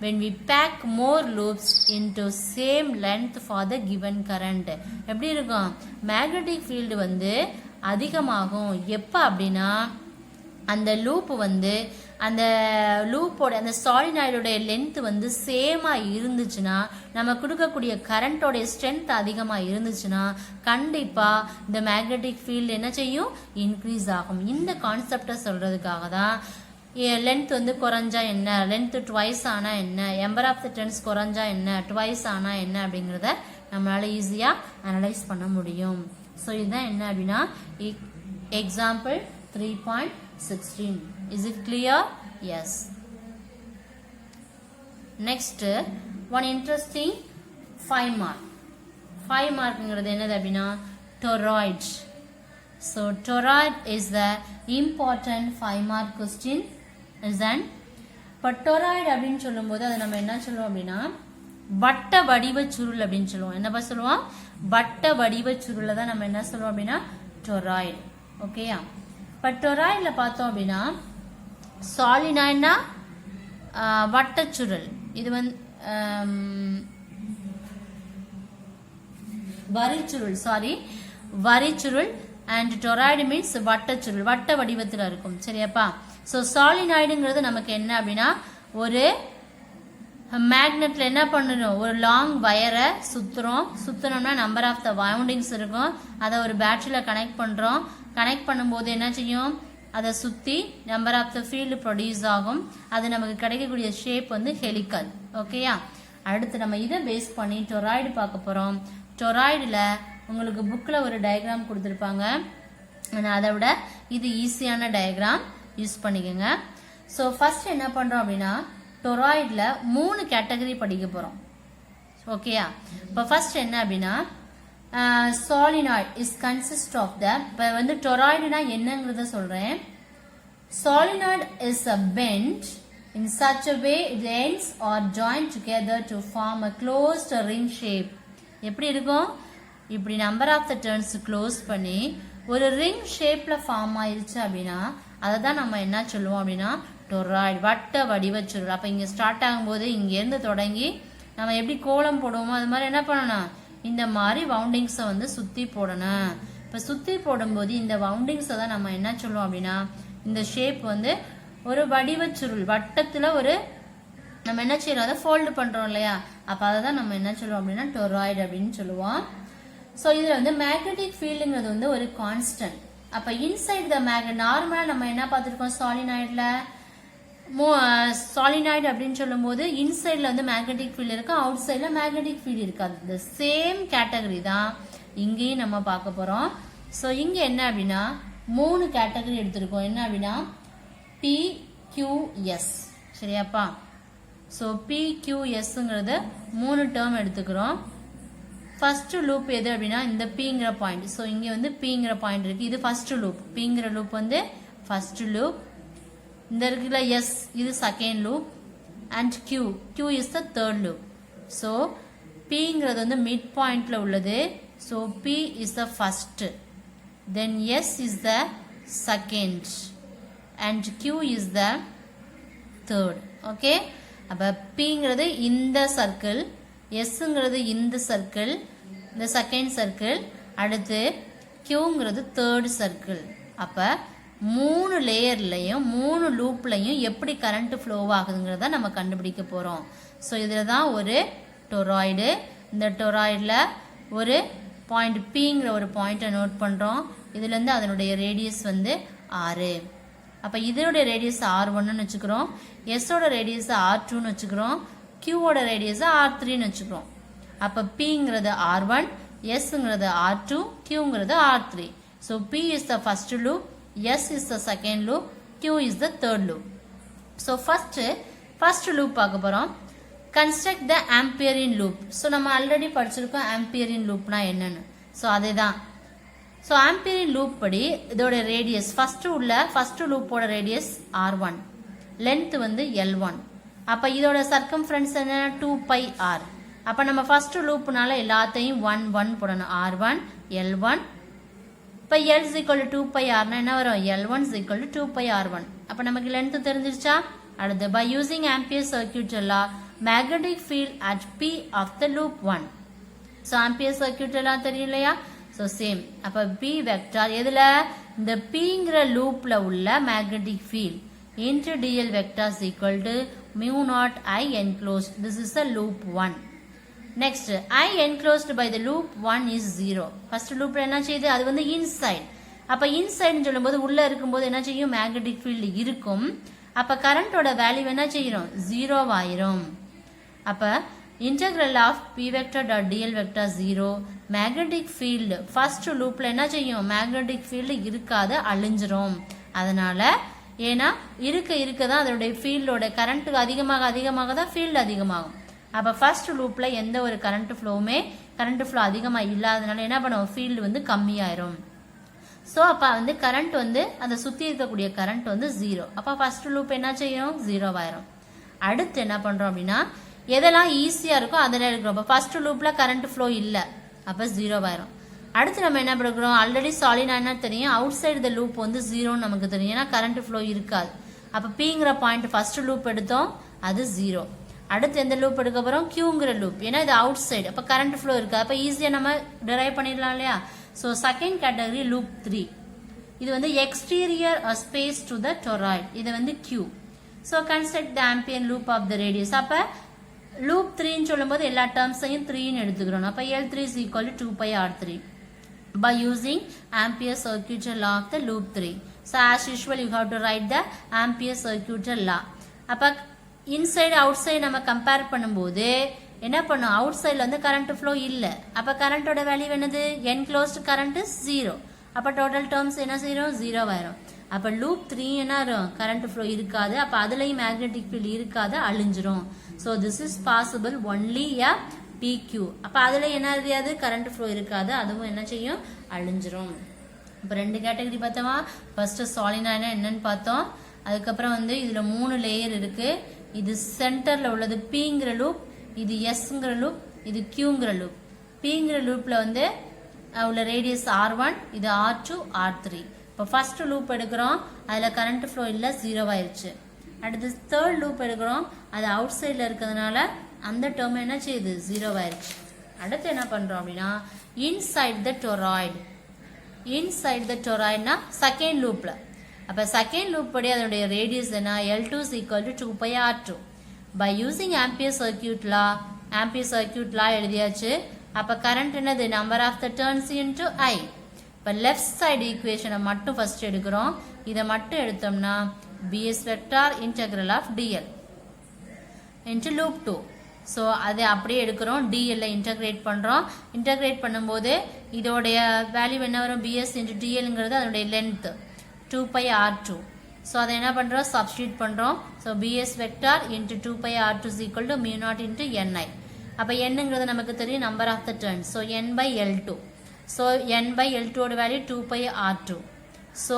when we pack more loops into same length for the given current. எப்படி இருக்கும் magnetic field வந்து அதிகமாகும் எப்ப அப்படினா அந்த லூப் வந்து அந்த லூப்போட அந்த சாலினாய்டோட லென்த் வந்து சேமா இருந்துச்சுன்னா நம்ம கொடுக்கக்கூடிய கரண்டோட ஸ்ட்ரென்த் அதிகமா இருந்துச்சுன்னா கண்டிப்பா இந்த மேக்னெட்டிக் ஃபீல்ட் என்ன செய்யும் இன்க்ரீஸ் ஆகும். இந்த கான்செப்டை சொல்றதுக்காக தான் லென்த் வந்து குறைஞ்சா என்ன, லென்த் ட்வைஸ் ஆனா என்ன, நம்பர் ஆஃப் த டர்ன்ஸ் குறைஞ்சா என்ன, ட்வைஸ் ஆனா என்ன அப்படிங்கிறத நம்மளால ஈஸியா அனலைஸ் பண்ண முடியும். ஸோ இதுதான் என்ன அப்படின்னா example 3.16. Is it clear? Yes. Next one interesting 5 mark. 5 markங்கிறது என்னது அப்படின்னா toroid. So toroid is the important 5 mark question. இப்போ டொராய்டு அப்படின்னு சொல்லும்போது அதை நம்ம என்ன சொல்லுவோம் அப்படின்னா வட்ட வடிவ சுருள் அப்படின்னு சொல்லுவோம். என்னப்பா சொல்லுவோம்? வட்ட வடிவ சுருளை தான் நம்ம என்ன சொல்லுவோம் அப்படின்னா டொராய்டு. ஓகேயா? இப்போ டொராய்டுல பார்த்தோம் அப்படின்னா சாலினாய்ட்னா வட்டச்சுருள், இது வந்து வரிச்சுருள், சாரி வரிச்சுருள். அண்ட் டொராய்டு மீன்ஸ் வட்டச்சுருள், வட்ட வடிவத்தில் இருக்கும். சரியாப்பா? ஸோ சாலினாய்டுங்கிறது நமக்கு என்ன அப்படின்னா ஒரு மேக்னெட்ல என்ன பண்ணணும், ஒரு லாங் வயரை சுத்துறோம்னா நம்பர் ஆஃப் த வவுண்டிங்ஸ் இருக்கும். அதை ஒரு பேட்டரியில கனெக்ட் பண்றோம். கனெக்ட் பண்ணும்போது என்ன செய்யும், அதை சுத்தி number of the field produce ஆகும். அது நமக்கு கிடைக்கக்கூடிய ஷேப் வந்து ஹெலிக்கல். ஓகேயா? அடுத்து நம்ம இதை பேஸ் பண்ணி டொராய்டு பார்க்க போறோம். டொராய்டுல உங்களுக்கு புக்ல ஒரு டயக்ராம் கொடுத்துருப்பாங்க. அதை விட இது ஈஸியான டயக்ராம், யூஸ் பண்ணிக்கோங்க. ஸோ ஃபர்ஸ்ட் என்ன பண்றோம் அப்படின்னா டொராய்டுல 3 கேட்டகரி படிக்க போறோம். ஓகேயா? இப்போ ஃபர்ஸ்ட் என்ன அப்படின்னா solenoid is consist of the, இப்போ வந்து டொராய்டுனா என்னங்கிறத சொல்றேன். Solenoid is a bent in such a way the ends are joined together to form a closed ring shape. எப்படி இருக்கும்? இப்படி number of the turns close பண்ணி ஒரு ரிங் ஷேப்ல ஃபார்ம் ஆயிருச்சு அப்படின்னா அதை தான் நம்ம என்ன சொல்லுவோம் அப்படின்னா டொராய்டு, வட்ட வடிவ சுருள். அப்ப இங்க ஸ்டார்ட் ஆகும்போது இங்க இருந்து தொடங்கி நம்ம எப்படி கோலம் போடுவோமோ அது மாதிரி என்ன பண்ணணும், இந்த மாதிரி வவுண்டிங்ஸை வந்து சுத்தி போடணும். இப்ப சுத்தி போடும்போது இந்த வவுண்டிங்ஸை தான் நம்ம என்ன சொல்லுவோம் அப்படின்னா இந்த ஷேப் வந்து ஒரு வடிவ சுருள், வட்டத்துல ஒரு நம்ம என்ன செய்யறோம் அதை ஃபோல்டு பண்றோம் இல்லையா, அப்ப அதை தான் நம்ம என்ன சொல்லுவோம் அப்படின்னா டொராய்டு அப்படின்னு சொல்லுவோம். ஸோ இதுல வந்து மேக்னெட்டிக் ஃபீல்டுங்கிறது வந்து ஒரு கான்ஸ்டன்ட். அப்ப இன்சைட் த மேக்னெட் நார்மலா நம்ம என்ன பார்த்திருக்கோம் சாலினாய்டுல, சாலினாய்டு அப்படின்னு சொல்லும் போது இன்சைட்ல வந்து மேக்னெட்டிக் ஃபீல்டு இருக்கு, அவுட் சைட்ல மேக்னெட்டிக் ஃபீல்டு இருக்காது. இந்த சேம் கேட்டகரி தான் இங்கேயும் நம்ம பார்க்க போறோம். ஸோ இங்க என்ன அப்படின்னா 3 கேட்டகரி எடுத்திருக்கோம். என்ன அப்படின்னா PQS. சரியாப்பா? ஸோ PQSங்கிறது 3 டேர்ம் எடுத்துக்கிறோம். ஃபர்ஸ்ட் லூப் எது அப்படின்னா இந்த Pங்கிற பாயிண்ட். ஸோ இங்க வந்து Pங்கிற பாயிண்ட் இருக்கு, இது ஃபர்ஸ்ட் லூப். Pங்கிற லூப் வந்து ஃபர்ஸ்ட் லூப். இந்த இருக்குல்ல S, இது second loop. And Q is the third loop. So Pங்கிறது வந்து மிட் பாயிண்ட்ல உள்ளது. So P is the first, then S is the second and Q is the third. Okay? அப்ப Pங்கிறது இந்த சர்க்கிள், எஸ்ங்கிறது இந்த சர்க்கிள், இந்த செகண்ட் சர்க்கிள், அடுத்து கியூங்கிறது தேர்ட் சர்க்கிள். அப்ப 3 லேயர்லையும் 3 லூப்லையும் எப்படி கரண்ட் ஃப்ளோ ஆகுதுங்கிறத நம்ம கண்டுபிடிக்க போறோம். ஸோ இதுல தான் ஒரு டொராய்டு. இந்த டொராய்டுல ஒரு பாயிண்ட் Pங்கிற ஒரு பாயிண்ட்டை நோட் பண்றோம். இதுல இருந்து அதனுடைய ரேடியஸ் வந்து 6. அப்ப இதோட ரேடியஸ் R1ன்னு வச்சுக்கிறோம், எஸ்ஸோட ரேடியஸ் R2ன்னு வச்சுக்கிறோம், Qவோட ரேடியஸ் R3ன்னு வச்சுக்கிறோம். அப்ப Pங்கிறது R1, Sங்கிறது R2, Qங்கிறது R3. So P is the first loop, S is the second loop, Q is the third loop. So first loop பார்க்க போறோம். Construct the Amperian loop. So நம்ம ஆல்ரெடி படிச்சிருக்கோம் Amperian loopனா என்னன்னு. So அதேதான். So Amperian loop படி இதோட radius first லூப்போட ரேடியஸ் R1, லென்த் வந்து L1. அப்ப இதோட சர்க்கம்ஃபரன்ஸ் என்ன 2πr. அப்ப நம்ம ஃபர்ஸ்ட் லூப்னால எல்லாத்தையும் 1 1 போடணும். R1 L1. இப்ப L is equal to 2πr னா என்ன வரும், L1 is equal to 2πr1. அப்ப நமக்கு லென்த் தெரிஞ்சிருச்சா? அடுத்து by using Ampere's circuit law, magnetic field at P of the loop 1. So Ampere's circuit law தெரியும் இல்லையா? So same. அப்ப P வெக்டார் எதுல, இந்த Pங்கிற லூப்ல உள்ள magnetic field into dl vector is equal to mu naught I enclosed. This is the loop 1. Next, I enclosed by the loop 1 is 0. First loop என்ன செய்யுது, அது வந்து inside. அப்ப inside சொல்லும்போது உள்ள இருக்கும்போது என்ன செய்யும், magnetic field இருக்கும். அப்ப கரண்டோட வேல்யூ என்ன செய்யும் 0 ஆயிரும் அப்ப integral of p vector dot dl vector 0 magnetic field first loopல என்ன செய்யும் magnetic field இருக்காது அழிஞ்சிரும் அதனால ஏனா இருக்க தான் அதோட ஃபீல்டோட கரண்ட் அதிகமாக தான் ஃபீல்ட் அதிகமாகும் அப்ப ஃபர்ஸ்ட் லூப்ல எந்த ஒரு கரண்ட் ஃப்ளோ அதிகமா இல்லாதனால என்ன பண்ணும் ஃபீல்ட் வந்து கம்மியாயிரும் சோ அப்ப வந்து கரண்ட் வந்து அந்த சுத்தி இருக்கக்கூடிய கரண்ட் வந்து 0 அப்ப ஃபர்ஸ்ட் லூப் என்ன செய்யும் 0 ஆயிரும் அடுத்து என்ன பண்றோம் அப்படினா எதெல்லாம் ஈஸியா இருக்கோ அதெல்லாம் எடுக்கிறோம் அப்ப ஃபர்ஸ்ட் லூப்ல கரண்ட் ஃப்ளோ இல்ல அப்ப 0 ஆயிரும் அடுத்து நம்ம என்ன பண்ணுறோம் ஆல்ரெடி சாலினானா தெரியும் அவுட் சைடு த லூப் வந்து 0 நமக்கு தெரியும் ஏன்னா கரண்ட் ஃப்ளோ இருக்காது அப்ப pங்கிற பாயிண்ட் ஃபர்ஸ்ட் லூப் எடுத்தோம் அது 0 அடுத்து எந்த லூப் எடுக்க போறோம் qங்கிற லூப் ஏன்னா இது அவுட் சைடு அப்ப கரண்ட் ஃப்ளோ இருக்கு அப்ப ஈஸியா நம்ம டிரைவ் பண்ணிடலாம் இல்லையா சோ செகண்ட் கேட்டகரி லூப் 3 இது வந்து exterior space to the toroid இது வந்து q so construct the Ampere loop of the radius அப்ப லூப் 3 ன்னு சொல்லும்போது எல்லா டேர்ம்ஸையும் 3 ன்னு எடுத்துக்கிறோம் அப்ப L3 is equal to 2πr3 by using Ampere circuit law of the loop 3 so as usual you have to write the Ampere circuit law அப்ப inside out side நம்ம compare பண்ணும்போது என்ன பண்ணும் அவுட் சைடுல வந்து கரண்ட் ஃப்ளோ இல்ல அப்ப கரண்டோட value என்னது enclosed current is 0 அப்ப டோட்டல் டேர்ம்ஸ் என்ன செய்றோம் 0 ஆயிரும் அப்ப லூப் 3 என்ன ஆகும் கரண்ட் ஃப்ளோ இருக்காது அப்ப அதுலயும் மேக்னெட்டிக் ஃபீல்ட் இருக்காது அழிஞ்சிரும் so this is possible only a PQ அப்ப அதுல என்ன தெரியாது கரண்ட் ஃப்ளோ இருக்காது அதுவும் என்ன செய்யும் அழிஞ்சிரும் இப்ப ரெண்டு கேட்டகரி பார்த்தோமா ஃபர்ஸ்ட் சாலினாய்ட்னா என்னன்னு பார்த்தோம் அதுக்கு அப்புறம் வந்து இதுல மூணு லேயர் இருக்கு இது சென்டர்ல உள்ளது Pங்கிற லூப் இது Sங்கிற லூப் இது Qங்கிற லூப் Pங்கிற லூப்ல வந்து உள்ள ரேடியஸ் R1 இது R2 R3 இப்ப ஃபர்ஸ்ட் லூப் எடுக்கிறோம் அதுல கரண்ட் ஃப்ளோ இல்ல 0 ஆயிருச்சு அடுத்து தேர்ட் லூப் எடுக்கிறோம் அது அவுட் சைடுல இருக்கிறதுனால அந்த டேர்ம் என்ன செய்யுது 0 ஆயிருச்சு அடுத்து என்ன பண்றோம் அப்படினா இன்சைட் த டொராய்டுனா செகண்ட் லூப்ல அப்ப செகண்ட் லூப் படி அதோட ரேடியஸ் என்ன L2 is equal to 2πr2 by using Ampere circuit law எழுதியாச்சு அப்ப கரண்ட் என்னது number of the turns into I இப்ப லெஃப்ட் சைடு ஈக்குவேஷனை மட்டும் ஃபர்ஸ்ட் எடுக்கிறோம் இத மட்டும் எடுத்தோம்னா bs vector integral of dl into loop 2 so அது அப்படியே எடுக்கிறோம் dl ல இன்டகிரேட் பண்றோம் இன்டகிரேட் பண்ணும்போது இதோட வேல்யூ என்ன வரும் bs into dlங்கிறது அதோட லெந்த் 2πr2 சோ அதை என்ன பண்றோம் சப்ஸ்டிட்யூட் பண்றோம் so bs vector into 2πr2 is equal to mu naught into ni அப்ப nங்கிறது நமக்கு தெரியும் number of the turns so n by l2 so n by l2 ஓட value 2πr2 so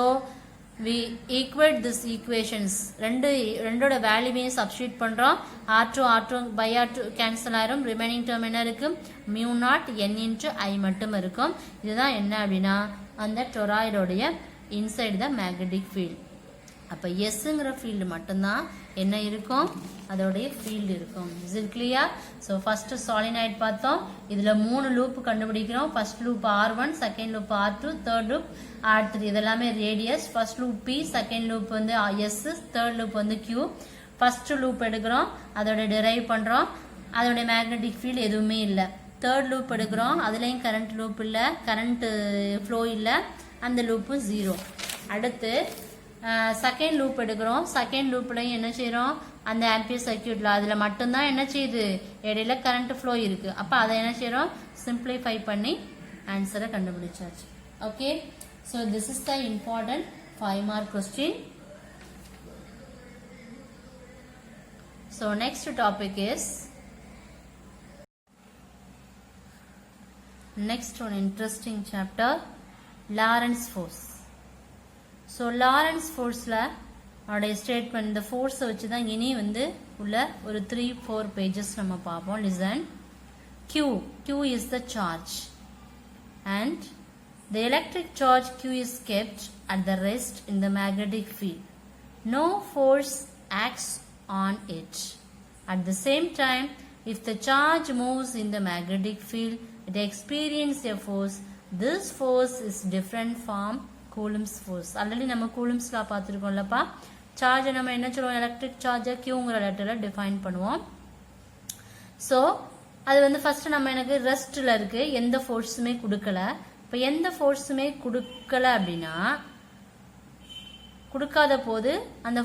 we equate this equations ரெண்டோட வேல்யூவையும் substitute பண்றோம் r2 by r2 cancel ஆயிரும் remaining term என்ன இருக்கு mu naught n into i மட்டும் இருக்கும் இதுதான் என்ன அப்படினா அந்த டொராய்டோட இன்சைடு த மேக்னெட்டிக் ஃபீல்ட் அப்ப Sங்கிற ஃபீல்ட் மட்டும் தான் என்ன இருக்கும் அதோட ஃபீல்ட் இருக்கும் is it clear so first solenoid பார்த்தோம் இதுல மூணு லூப் கண்டுபிடிக்கிறோம் first loop R1 second loop R2 third loop R3 இதெல்லாம் radius first loop P second loop வந்து S தேர்ட் லூப் வந்து Q ஃபர்ஸ்ட் லூப் எடுக்கிறோம் அதோட டிரைவ் பண்றோம் அதோட மேக்னெட்டிக் ஃபீல்ட் எதுவுமே இல்ல தேர்ட் லூப் எடுக்கிறோம் அதுலயும் கரண்ட் லூப் இல்ல கரண்ட் ஃப்ளோ இல்ல அந்த லூப் 0 அடுத்து செகண்ட் லூப் எடுக்கிறோம் செகண்ட் லூப்லயும் என்ன செய்றோம் அந்த ஆம்பியர் சர்க்யூட்ல அதுல மட்டும் தான் என்ன செய்யுது இடையில கரண்ட் ஃப்ளோ இருக்கு அப்ப அதை என்ன செய்றோம் சிம்பிளிஃபை பண்ணி ஆன்சரை கண்டுபிடிச்சாச்சு okay so this is the important 5 mark question so next topic is next one interesting chapter Lorentz force so Lorentz force la அதோட ஸ்டேட்மென்ட் இந்த ஃபோர்ஸ் வச்சு தான் இனி வந்து உள்ள ஒரு 3-4 pages நம்ம பாப்போம் listen q is the charge and the electric charge q is kept at the rest in the magnetic field no force acts on it at the same time if the charge moves in the magnetic field it experiences a force this force is different from Coulomb's force already நம்ம Coulomb's law பார்த்திருக்கோம்லப்பா charge நம்ம என்ன சொல்லுவோம் electric charge qங்கிற லெட்டர்ல define பண்ணுவோம் so அது வந்து first நம்ம எனக்கு ரெஸ்ட்ல இருக்கு எந்த ஃபோர்ஸுமே கொடுக்கல இப்ப எந்த ஃபோர்ஸுமே கொடுக்கல அப்படினா கொடுக்காத போது அந்த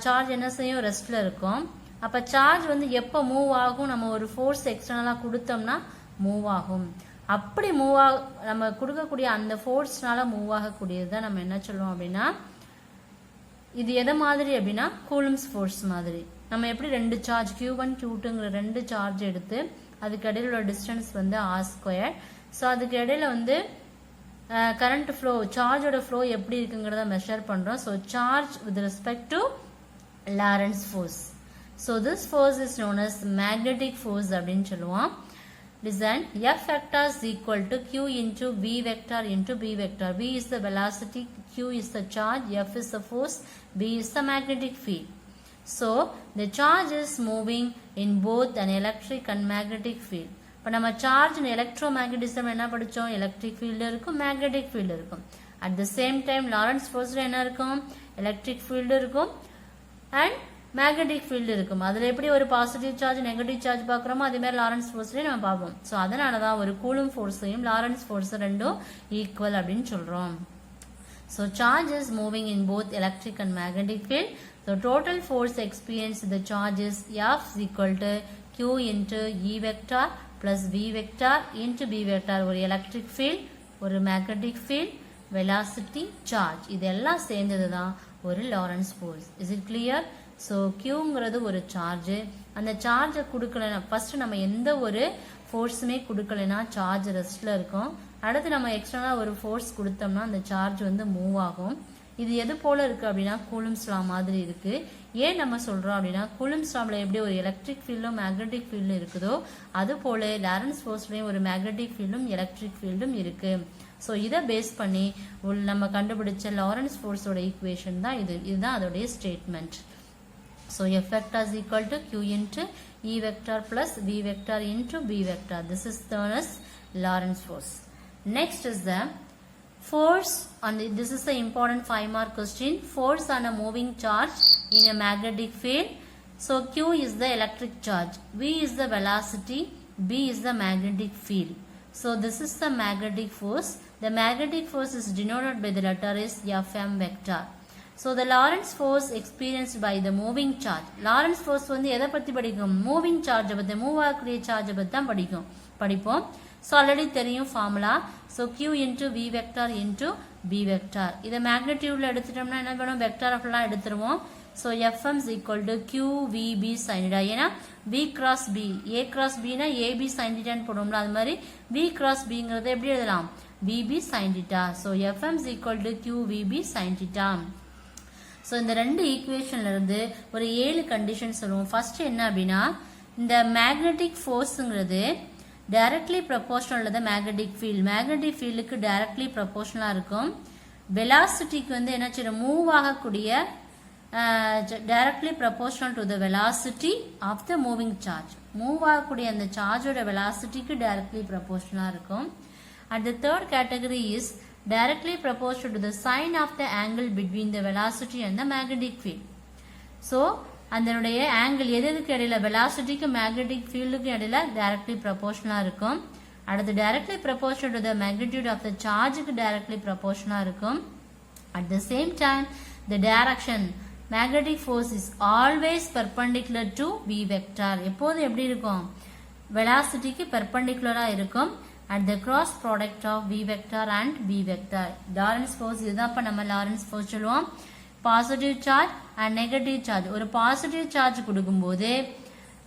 சார்ஜ் என்ன செய்யும், ரெஸ்ட்ல இருக்கும். அப்ப சார்ஜ் வந்து எப்போ மூவ் ஆகும், நம்ம ஒரு ஃபோர்ஸ் எக்ஸ்டர்னலா கொடுத்தோம்னா மூவ் ஆகும். அப்படி நம்ம கொடுக்கக்கூடிய அந்த ஃபோர்ஸ்னால மூவ் ஆகக்கூடியது தான் நம்ம என்ன சொல்லுவோம் அப்படின்னா, இது எதை மாதிரி அப்படின்னா கூலும்ஸ் ஃபோர்ஸ் மாதிரி. நம்ம எப்படி ரெண்டு சார்ஜ் Q1 Q2ங்கிற ரெண்டு சார்ஜ் எடுத்து அதுக்கு இடையில உள்ள டிஸ்டன்ஸ் வந்து r². ஸோ அதுக்கு இடையில வந்து கரண்ட் ஃப்ளோ, சார்ஜோட ஃப்ளோ எப்படி இருக்குங்கிறத மெஷர் பண்றோம். So charge with respect to Lorentz force. So this force is known as magnetic force அப்படின்னு சொல்லுவோம். Listen, F vector is equal to Q into V vector into B vector. V is the velocity, Q is the charge, F is the force, B is the magnetic field. So, the charge is moving in both an electric and magnetic field. இப்போ நம்ம charge electromagnetism என்ன படிச்சோம், electric field இருக்கும், magnetic field இருக்கும். At the same time Lorentz ஃபோர்ஸ்ல என்ன இருக்கும், electric field இருக்கும் அண்ட் மேக்னெட்டிக் ஃபீல்டு இருக்கும். அதுல எப்படி ஒரு பாசிட்டிவ் சார்ஜ் நெகட்டிவ் சார்ஜ் பாக்குறோமோ அதே மாதிரி லாரன்ஸ் ஃபோர்ஸ்லயும் நம்ம பார்ப்போம். ஸோ அதனாலதான் ஒரு கூலும் ஃபோர்ஸையும் லாரன்ஸ் ஃபோர்ஸ் ரெண்டும் ஈக்குவல் அப்படின்னு சொல்றோம். So charge is moving in both electric and magnetic field. So total force experience the charge is F is equal to Q into E vector plus V vector into B vector. ஒரு electric field, ஒரு magnetic field, velocity, charge, இதெல்லாம் சேர்ந்ததுதான் ஒரு Lorentz force. Is it clear? So கியூங்கிறது ஒரு சார்ஜ். அந்த சார்ஜை கொடுக்கலனா, ஃபர்ஸ்ட் நம்ம எந்த ஒரு ஃபோர்ஸுமே கொடுக்கலனா சார்ஜ் ரெஸ்ட்ல இருக்கும். அடுத்து நம்ம எக்ஸ்டர்னலா ஒரு ஃபோர்ஸ் கொடுத்தோம்னா அந்த சார்ஜ் வந்து மூவ் ஆகும். இது எது போல இருக்கு அப்படின்னா கூலும்ஸ் லா மாதிரி இருக்கு. ஏன் நம்ம சொல்றோம் அப்படின்னா கூலும்ஸ் லால எப்படி ஒரு எலக்ட்ரிக் ஃபீல்டும் மேக்னெட்டிக் ஃபீல்டும் இருக்குதோ அது போல லாரன்ஸ் ஃபோர்ஸ்லயும் ஒரு மேக்னெட்டிக் ஃபீல்டும் எலக்ட்ரிக் ஃபீல்டும் இருக்கு. ஸோ இதை பேஸ் பண்ணி நம்ம கண்டுபிடிச்ச லாரன்ஸ் ஃபோர்ஸோட ஈக்குவேஷன் தான் இதுதான் அதோடைய statement. So F vector is equal to Q into E vector plus V vector into B vector. This is known as Lorentz force. Next is the force on this is the important 5-mark question. Force on a moving charge in a magnetic field. So Q is the electric charge, V is the velocity, B is the magnetic field. So this is the magnetic force. The magnetic force is denoted by the letter is Fm vector. So the Lorentz force experienced by the moving charge. Lorentz force வந்து எதை பத்தி படிக்கும், moving சார்ஜை பத்தி, move ஆகக்கூடிய சார்ஜை பத்தி தான் படிப்போம். ஸோ ஆல்ரெடி தெரியும் formula. So Q into V vector into B vector. இதை மேக்னிடியூட்ல எடுத்துட்டோம்னா என்ன பண்ணுவோம், வெக்டார் ஃபுல்லா எடுத்துருவோம். So Fm is equal to QVB sin theta. ஏன்னா V cross B, A cross B னா AB sin theta போடுவோம்ல, அது மாதிரி V cross Bங்கிறத எப்படி எழுதலாம், VB sin theta. So Fm is equal to QVB sin theta. So இந்த ரெண்டு ஈக்குவேஷன்ல இருந்து ஒரு 7 கண்டிஷன் சொல்லுவோம். ஃபர்ஸ்ட் என்ன அப்படின்னா, இந்த மேக்னெட்டிக் ஃபோர்ஸுங்கிறது directly proportional to the magnetic field. Magnetic ஃபீல்டுக்கு டைரக்ட்லி ப்ரொபோர்ஷனலா இருக்கும். வெலாசிட்டிக்கு வந்து என்ன செய்யும், மூவ் ஆகக்கூடிய directly proportional to the velocity of the moving charge. Move ஆகக்கூடிய அந்த சார்ஜோட வெலாசிட்டிக்கு டைரக்ட்லி ப்ரொபோர்ஷனலா இருக்கும். And the third category is directly proportional to the sine of the angle between the velocity and the magnetic field. So அதனுடைய angle எதுக்கு இடையில, வெலாசிட்டிக்கு magnetic ஃபீல்டுக்கு இடையில டைரக்ட்லி ப்ரொபோர்ஷனலா இருக்கும். அடுத்து directly proportional to the magnitude of the சார்ஜுக்கு directly ப்ரொபோர்ஷனலா இருக்கும். At the same time the direction magnetic force is always perpendicular to V vector. எப்போதும் எப்படி இருக்கும், வெலாசிட்டிக்கு பெர்பெண்டிகுலரா இருக்கும். at the cross product of V vector and B vector. Lorentz force இதுதான் இப்ப நம்ம Lorentz force சொல்லுவோம். Positive charge and negative charge. ஒரு positive charge கொடுக்கும்போது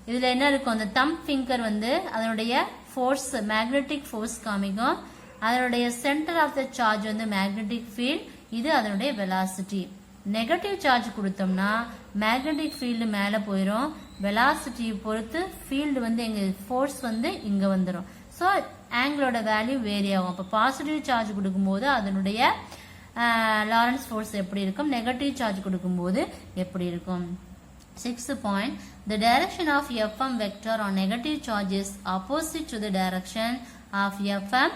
இதுல என்ன இருக்கும், அந்த தம் ஃபிங்கர் வந்து அதனுடைய ஃபோர்ஸ் மேக்னெட்டிக் ஃபோர்ஸ் காமிக்கும். அதனுடைய சென்டர் ஆஃப் த சார்ஜ் வந்து மேக்னெட்டிக் ஃபீல்ட், இது அதனுடைய வெலாசிட்டி. நெகட்டிவ் சார்ஜ் கொடுத்தோம்னா மேக்னெட்டிக் ஃபீல்டு மேல போயிடும், வெலாசிட்டியை பொறுத்து ஃபீல்டு வந்து எங்க ஃபோர்ஸ் வந்து இங்க வந்துடும். ஸோ ஆங்கிளோட வேல்யூ வேரி ஆகும். அப்போ பாசிட்டிவ் சார்ஜ் கொடுக்கும்போது அதனுடைய லாரன்ஸ் ஃபோர்ஸ் எப்படி இருக்கும், நெகட்டிவ் சார்ஜ் கொடுக்கும்போது எப்படி இருக்கும். 6th point, the direction of Fm vector on negative charge is opposite to the direction of Fm.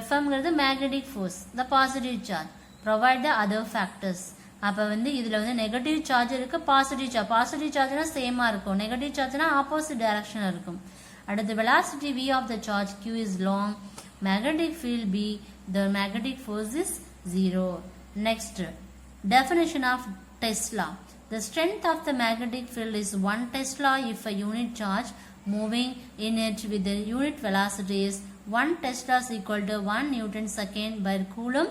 Fmங்கிறது magnetic force, the positive charge. Provide the other factors. அப்ப வந்து இதுல வந்து நெகட்டிவ் சார்ஜ் இருக்கு, பாசிட்டிவ் சார்ஜ். பாசிட்டிவ் சார்ஜ்னா சேமா இருக்கும், negative சார்ஜ்னா opposite டைரக்ஷன்ல இருக்கும். அடுத்து velocity v of the charge q is long, magnetic field b, the magnetic force is 0. Next, Definition of Tesla. The strength of the magnetic field is 1 Tesla if a unit charge moving in it with the unit velocity is 1 Tesla is equal to 1 Newton second by Coulomb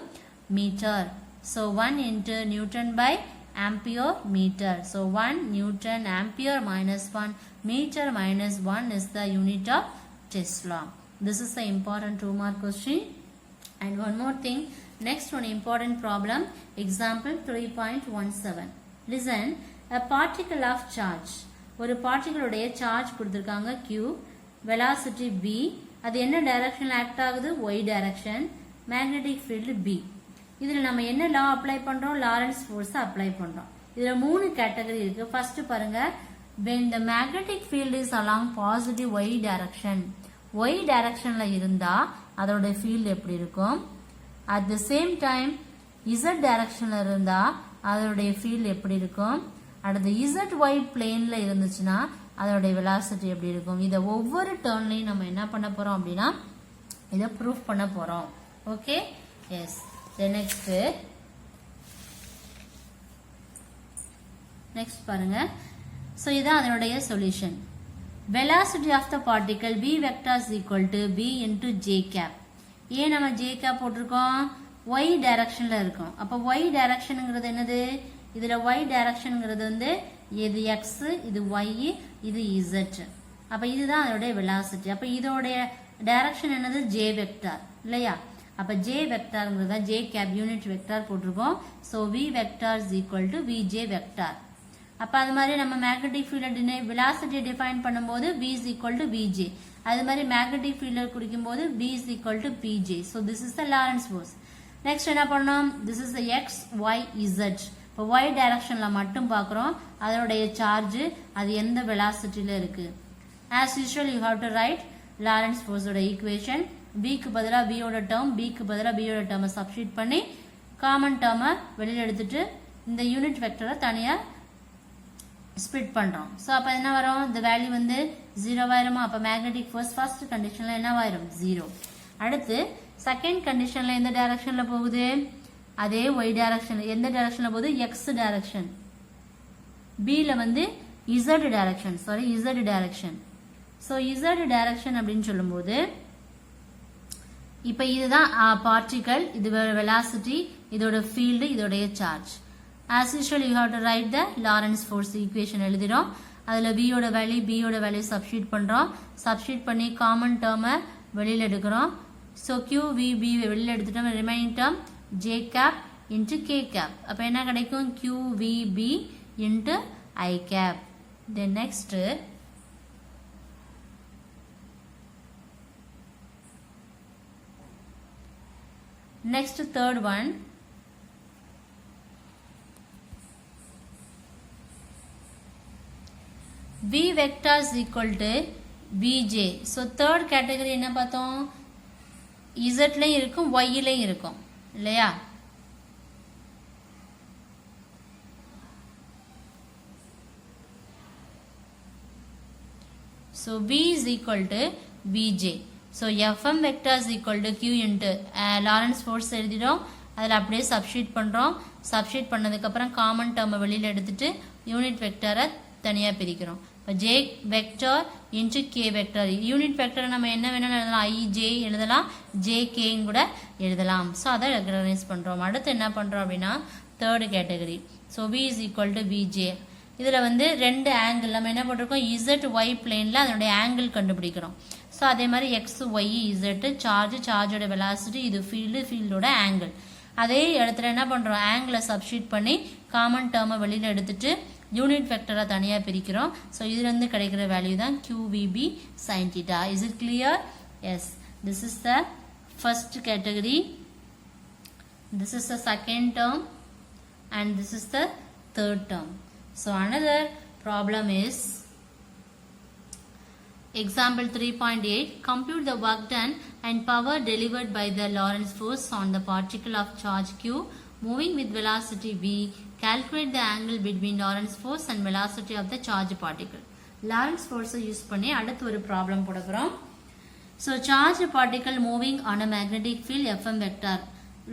meter. So 1 into Newton by ampere meter. So 1 Newton ampere minus 1 meter minus 1 is the unit of Tesla. This is the important 2 mark question. And one more thing, next one important problem, example 3.17. Listen, a particle of charge. ஒரு particle உடைய charge கொடுத்திருக்காங்க Q, velocity V, அது என்ன direction act ஆகுது? Y direction, magnetic field B. இதில் நம்ம என்ன law apply பண்றோம்? Lorentz force apply பண்றோம். இதில் 3 category இருக்கு. First பாருங்க, when the magnetic field is along positive Y direction, Y directionல இருந்தா அதோட field எப்படி இருக்கும்? At the same time Z directionல இருந்தா அதோட field எப்படி இருக்கும்? அடுத்து ZY planeல இருந்துச்சுன்னா அதோட velocity எப்படி இருக்கும்? இதை ஒவ்வொரு டர்ன்லையும் நம்ம என்ன பண்ண போறோம் அப்படின்னா இதை ப்ரூஃப் பண்ண போறோம். Okay, yes. நெக்ஸ்ட் பாருங்க. ஸோ இதான் அதனுடைய solution. velocity of the particle V vector is equal to V into J cap. ஏன் நம்ம J cap போட்டிருக்கோம்? Y directionல இருக்கும். அப்போ Y directionங்கிறது என்னது? இதுல Y directionங்கிறது வந்து இது X, இது Y, இது Z. அப்ப இதுதான் அதோட velocity. அப்ப இதோட direction என்னது? J vector இல்லையா? அப்ப J vectorங்கிறது J cap unit vector போட்டிருக்கோம். So V vector is equal to Vj vector. அப்ப அது மாதிரி நம்ம magnetic field velocity define பண்ணும்போது V is equal to Vj. அது மாதிரி magnetic field குறிக்கும்போது V is equal to Pj. So this is the Lorentz force. Next என்ன பண்ணோம்? This is the X, Y, Z. இப்போ Y directionல மட்டும் பார்க்குறோம். அதனுடைய சார்ஜ் அது எந்த velocityல இருக்கு. As usual you have to write Lorentz force ஓட equation. Bக்கு பதிலா B ஓட term, Bக்கு பதிலா B ஓட term substitute பண்ணி காமன் term வெளியில எடுத்துட்டு இந்த யூனிட் வெக்டரை தனியா ஸ்ப்ளிட் பண்றோம். சோ அப்ப என்ன வரும்? இந்த வேல்யூ வந்து 0 ஆயிருமா? அப்ப மேக்னெட்டிக் ஃபோர்ஸ் ஃபர்ஸ்ட் கண்டிஷன்ல என்னவாயிரும்? 0. அடுத்து செகண்ட் கண்டிஷன்ல எந்த டைரக்ஷன்ல போகுது? அதே y டைரக்ஷன். எந்த டைரக்ஷன்ல போகுது? x direction. b ல வந்து z direction. z direction. So z direction அப்படினு சொல்லும்போது இப்போ இதுதான் பார்ட்டிகல், இது velocity, இதோட field, இதோட charge. As usual you have to write the Lorentz force equation எழுதிரோம். அதுல v ஓட வேல்யூ, b ஓட வேல்யூ சப்ஸ்டிட்யூட் பண்றோம். சப்ஸ்டிட்யூட் பண்ணி காமன் டேர்மை வெளியில எடுக்கிறோம். So q v b வெளியில எடுத்துட்டோம். Remaining term j cap into k cap. அப்ப என்ன கிடைக்கும்? q v b into I cap. Then next third one. V vector is equal to Vj. So third category என்ன பார்த்தோம்? Z லையும் இருக்கும், Y லையும் இருக்கும் இல்லையா? So V is equal to Vj. So Fm vector is equal to Q into Lorentz force எழுதிடும். அதில் அப்படியே substitute பண்ணுறோம். சப்ஸ்டிட்யூட் பண்ணதுக்கப்புறம் காமன் டேர்மை வெளியில் எடுத்துட்டு யூனிட் வெக்டரை தனியாக பிரிக்கிறோம். இப்போ J vector into K vector. Unit வெக்டரை நம்ம என்ன வேணாலும் எழுதலாம். IJ எழுதலாம், JK கூட எழுதலாம். ஸோ அதை ரெகனைஸ் பண்ணுறோம். அடுத்து என்ன பண்ணுறோம் அப்படின்னா third category. So V is equal to Vj. இதில் வந்து ரெண்டு ஆங்கிள் நம்ம என்ன பண்ணிருக்கோம்? ZY பிளேனில் அதனுடைய ஆங்கிள் கண்டுபிடிக்கிறோம். ஸோ அதே மாதிரி எக்ஸ் ஒய் இசட்டு சார்ஜோட வெலாசிட்டி, இது ஃபீல்டோட ஆங்கிள். அதே இடத்துல என்ன பண்ணுறோம்? ஆங்கிளை சப்ஸ்டியூட் பண்ணி காமன் டேர்மை வெளியில் எடுத்துட்டு யூனிட் வெக்டரை தனியாக பிரிக்கிறோம். ஸோ இதுலேருந்து கிடைக்கிற வேல்யூ தான் QVB sin theta. Is it clear? Yes. This is the first category. This is the second term. And this is the third term. So another problem is example 3.8. Compute the work done and power delivered by the Lorentz force on the particle of charge Q moving with velocity v. Calculate the angle between Lorentz force and velocity of the charge particle. Lorentz force use பண்ணி அடுத்து ஒரு problem போட போறோம். So charge particle moving on a magnetic field Fm vector.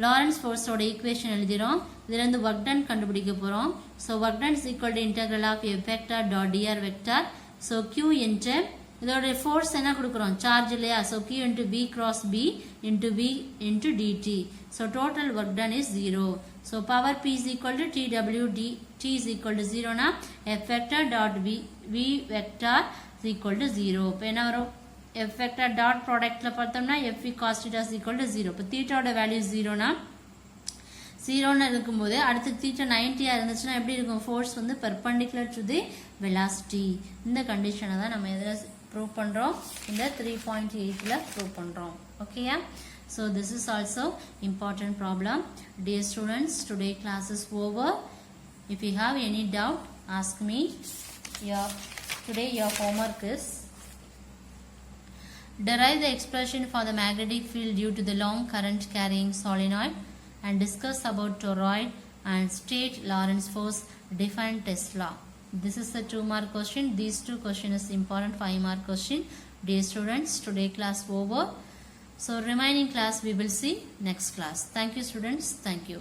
Lorentz ஃபோர்ஸோட equation எழுதிரும். இதுலேருந்து work done கண்டுபிடிக்க போகிறோம். So work done is equal to integral of F vector dot DR vector. So Q into இதோட force என்ன கொடுக்குறோம், charge இல்லையா. So Q into V cross B into V into DT. So total work done is 0. So power P is equal to DW D T is equal to 0னா F vector dot V vector is equal to 0. இப்போ என்ன வரும், F vector dot ப்ராடக்ட்ல பார்த்தோம்னா F V cos theta is equal to 0. இப்போ தீட்டாவோட value 0னா 0ன்னு இருக்கும்போது அடுத்து theta 90 இருந்துச்சுன்னா எப்படி இருக்கும், ஃபோர்ஸ் வந்து பெர்பெண்டிகுலர் டு தி வெலாசிட்டி. இந்த கண்டிஷனை தான் நம்ம எதில் ப்ரூவ் பண்ணுறோம், இந்த 3.8ல ப்ரூவ் பண்ணுறோம். ஓகேயா. So this is also important problem. Dear students, today class is over. If you have any doubt, ask me. Today your homework is derive the expression for the magnetic field due to the long current carrying solenoid and discuss about toroid and state Lorentz force, define Tesla. This is the 2-mark question. These 2 questions is important 5-mark question. Dear students, today class over. So remaining class we will see next class. Thank you students. Thank you.